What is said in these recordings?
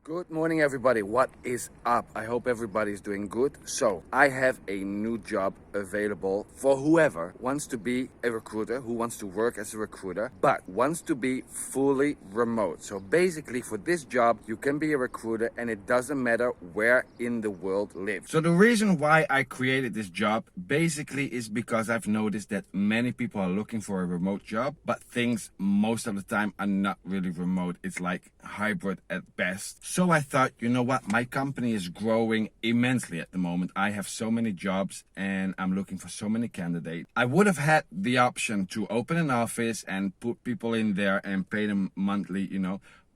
Good morning, everybody. What is up? I hope everybody's doing good. So I have a new job available for whoever wants to be a recruiter, who wants to work as a recruiter, but wants to be fully remote. So basically for this job, you can be a recruiter and it doesn't matter where in the world live. So the reason why I created this job basically is because I've noticed that many people are looking for a remote job, but things most of the time are not really remote. It's like hybrid at best. So I thought, you know what, my company is growing immensely at the moment. I have so many jobs and I'm looking for so many candidates. I would have had the option to open an office and put people in there and pay them monthly,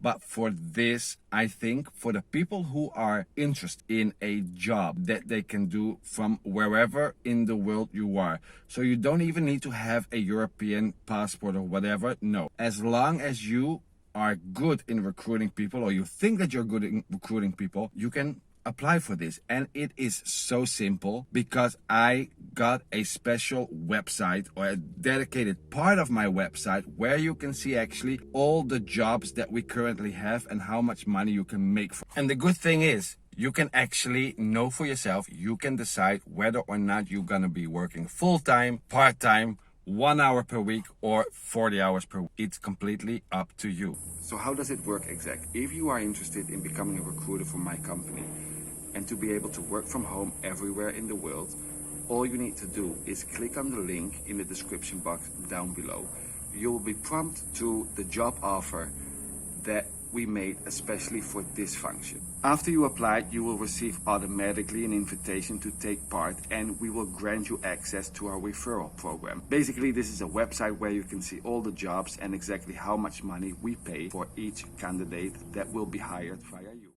But for this, I think for the people who are interested in a job that they can do from wherever in the world you are. So you don't even need to have a European passport or whatever. No, as long as you are good in recruiting people or you think that you're good in recruiting people, you can apply for this. And it is so simple because I got a special website or a dedicated part of my website where you can see actually all the jobs that we currently have and how much money you can make from. And the good thing is you can actually know for yourself, you can decide whether or not you're gonna be working full-time, part-time, 1 hour per week or 40 hours per week. It's completely up to you. So how does it work exactly? If you are interested in becoming a recruiter for my company and to be able to work from home everywhere in the world, all you need to do is click on the link in the description box down below. You will be prompted to the job offer that we made especially for this function. After you apply, you will receive automatically an invitation to take part, and we will grant you access to our referral program. Basically, this is a website where you can see all the jobs and exactly how much money we pay for each candidate that will be hired via you.